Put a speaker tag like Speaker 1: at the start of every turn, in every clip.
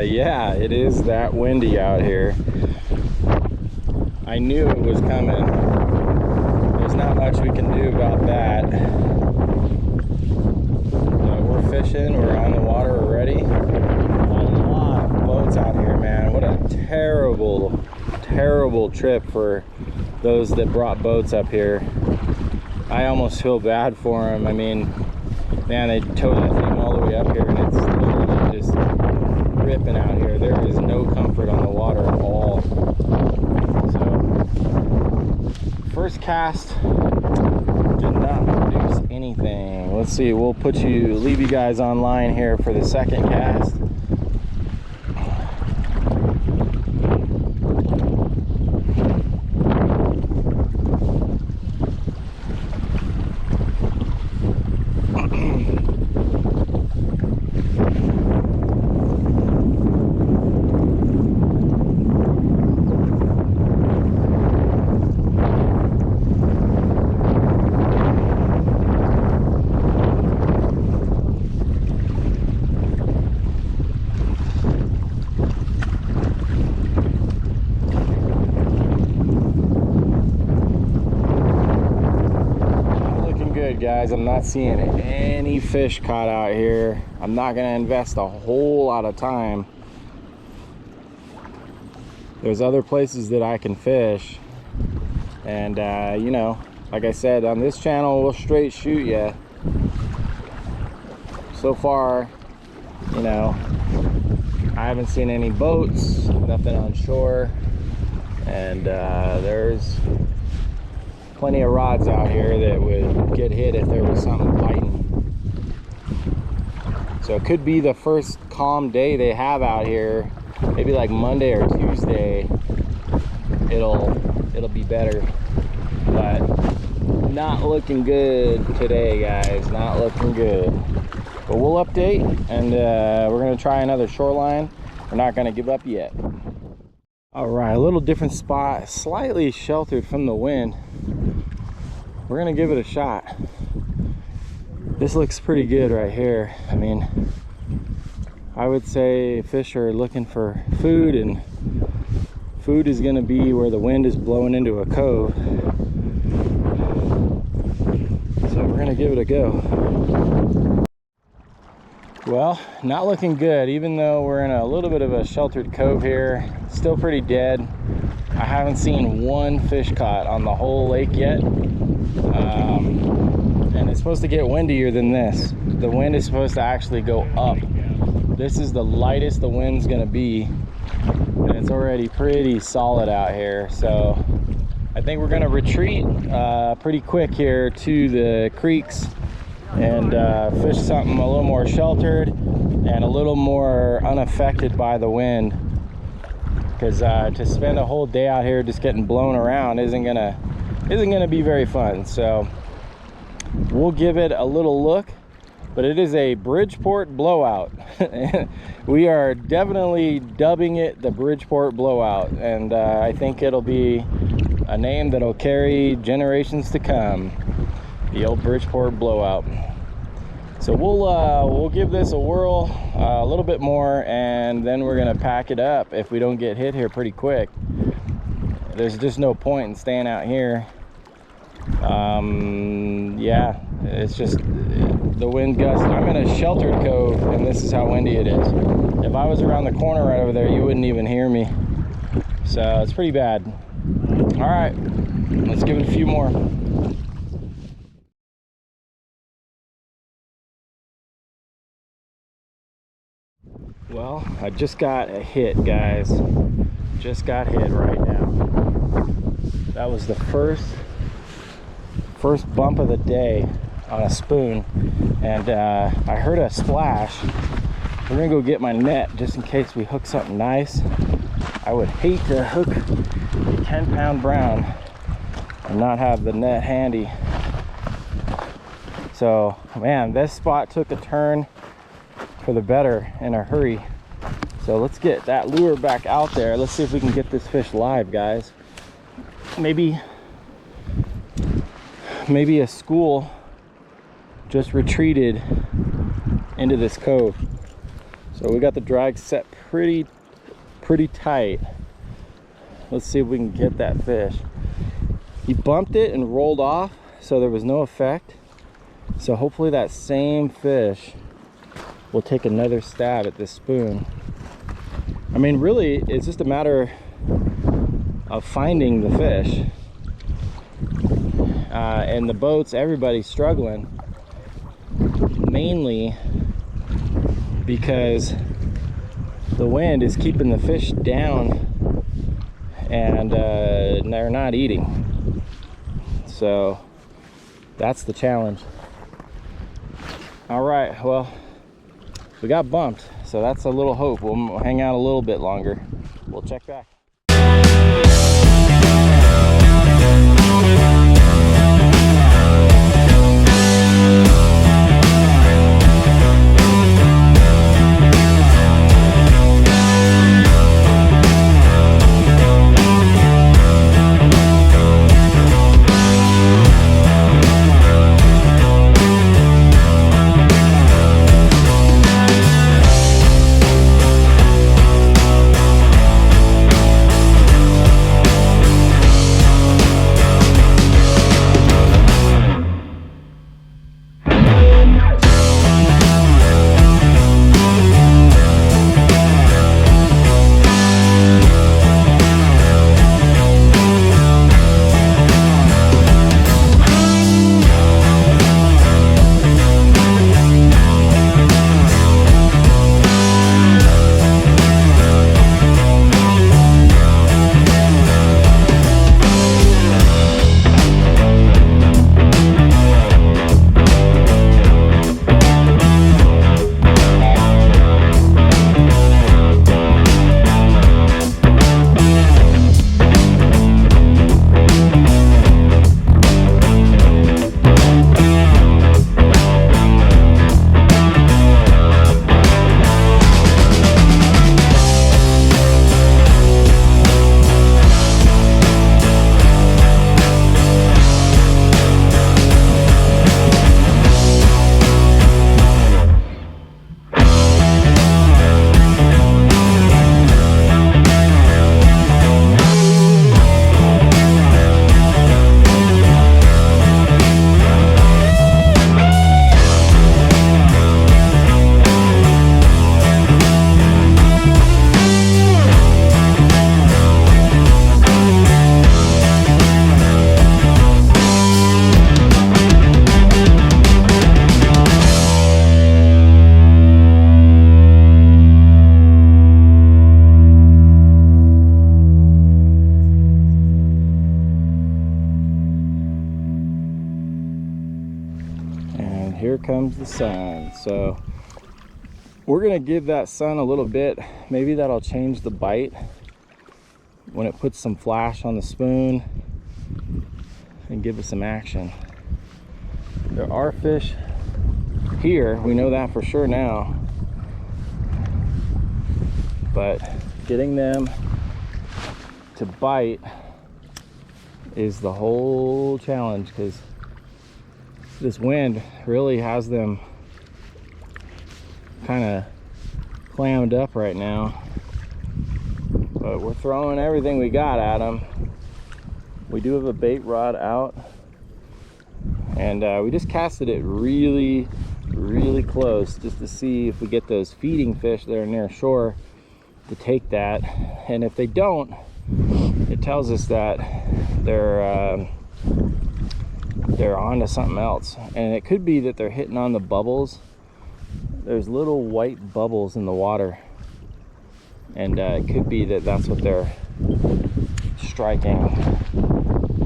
Speaker 1: yeah, it is that windy out here. I knew it was coming. There's not much we can do about that. We're fishing, we're on the water already. A lot of boats out here, man. What a terrible, terrible trip for those that brought boats up here. I almost feel bad for them. I mean, man, they towed that thing all the way up here and it's literally just ripping out here. There is no comfort on the water at all. So, first cast did not produce anything. Let's see, we'll leave you guys online here for the second cast. Guys, I'm not seeing any fish caught out here. I'm not going to invest a whole lot of time. There's other places that I can fish, and you know, like I said, on this channel we'll straight shoot you. So far, you know, I haven't seen any boats, nothing on shore, and there's plenty of rods out here that would get hit if there was something biting. So it could be the first calm day they have out here. Maybe like Monday or Tuesday it'll be better, but not looking good today, guys. Not looking good. But we'll update, and we're gonna try another shoreline. We're not gonna give up yet. All right, a little different spot, slightly sheltered from the wind. We're gonna give it a shot. This looks pretty good right here. I mean, I would say fish are looking for food, and food is gonna be where the wind is blowing into a cove. So we're gonna give it a go. Well, not looking good, even though we're in a little bit of a sheltered cove here. Still pretty dead. I haven't seen one fish caught on the whole lake yet. And it's supposed to get windier than this. The wind is supposed to actually go up. This is the lightest the wind's gonna be, and it's already pretty solid out here. So I think we're gonna retreat pretty quick here to the creeks and fish something a little more sheltered and a little more unaffected by the wind, because to spend a whole day out here just getting blown around isn't gonna be very fun. So we'll give it a little look, but it is a Bridgeport Blowout. We are definitely dubbing it the Bridgeport Blowout, and I think it'll be a name that'll carry generations to come. The old Bridgeport Blowout. So we'll give this a whirl a little bit more, and then we're gonna pack it up if we don't get hit here pretty quick. There's just no point in staying out here. Yeah, it's just the wind gusts. I'm in a sheltered cove, and this is how windy it is. If I was around the corner right over there, you wouldn't even hear me. So it's pretty bad. All right, let's give it a few more. Well, I just got a hit, guys. Just got hit right now. That was the first bump of the day on a spoon, and I heard a splash. We're gonna go get my net just in case we hook something nice. I would hate to hook a 10-pound brown and not have the net handy. So man, this spot took a turn for the better in a hurry. So let's get that lure back out there. Let's see if we can get this fish live, guys. Maybe a school just retreated into this cove. So So we got the drag set pretty tight. Let's see if we can get that fish. He bumped it and rolled off, so there was no effect. So hopefully that same fish will take another stab at this spoon. I mean, really, it's just a matter of finding the fish. And the boats, everybody's struggling, mainly because the wind is keeping the fish down, and they're not eating. So that's the challenge. All right, well, we got bumped, so that's a little hope. We'll hang out a little bit longer. We'll check back. Here comes the sun. So we're gonna give that sun a little bit. Maybe that'll change the bite when it puts some flash on the spoon and give us some action. There are fish here, we know that for sure now, but getting them to bite is the whole challenge, because this wind really has them kind of clammed up right now. But we're throwing everything we got at them. We do have a bait rod out, and we just casted it really close just to see if we get those feeding fish that are near shore to take that. And if they don't, it tells us that they're onto something else, and it could be that they're hitting on the bubbles. There's little white bubbles in the water, and it could be that that's what they're striking.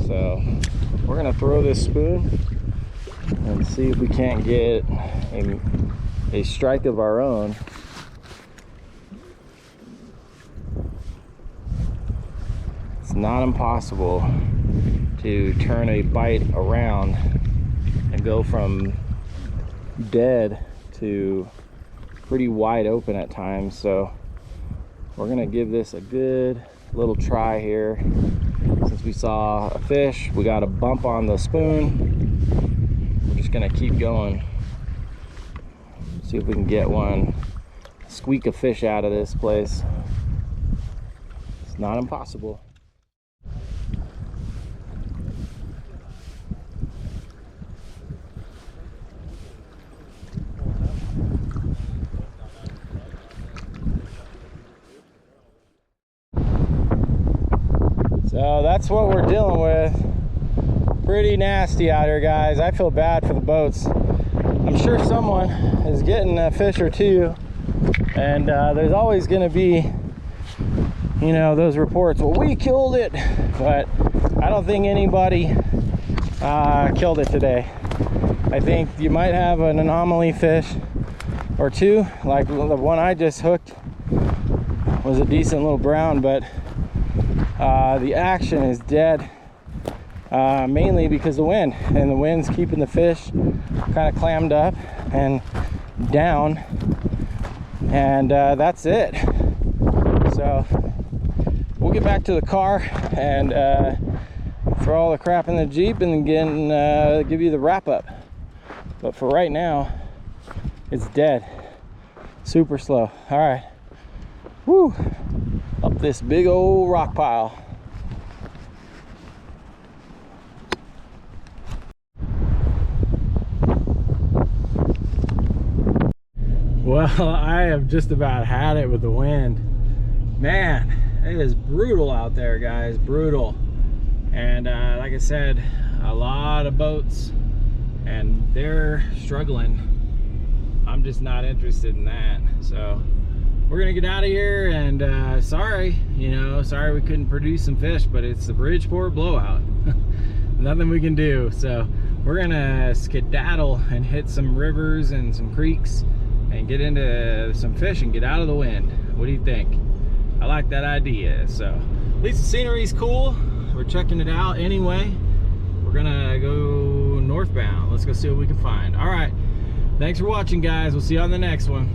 Speaker 1: So we're gonna throw this spoon and see if we can't get a strike of our own. It's not impossible to turn a bite around and go from dead to pretty wide open at times. So we're gonna give this a good little try here. Since we saw a fish, we got a bump on the spoon, we're just gonna keep going, see if we can get one squeak a fish out of this place. It's not impossible. So that's what we're dealing with. Pretty nasty out here, guys. I feel bad for the boats. I'm sure someone is getting a fish or two, and there's always going to be, you know, those reports, well, we killed it, but I don't think anybody killed it today. I think you might have an anomaly fish or two, like the one I just hooked was a decent little brown, but the action is dead, mainly because the wind, and the wind's keeping the fish kind of clammed up and down, and that's it. So we'll get back to the car and throw all the crap in the Jeep and again give you the wrap up. But for right now, it's dead. Super slow. All right. Woo. Up this big old rock pile. Well, I have just about had it with the wind. Man, it is brutal out there, guys, brutal. And like I said, a lot of boats and they're struggling. I'm just not interested in that. So we're gonna get out of here, and sorry, you know, sorry we couldn't produce some fish, but it's the Bridgeport Blowout. Nothing we can do. So we're gonna skedaddle and hit some rivers and some creeks and get into some fish and get out of the wind. What do you think? I like that idea. So at least the scenery's cool. We're checking it out anyway. We're gonna go northbound. Let's go see what we can find. All right, thanks for watching, guys. We'll see you on the next one.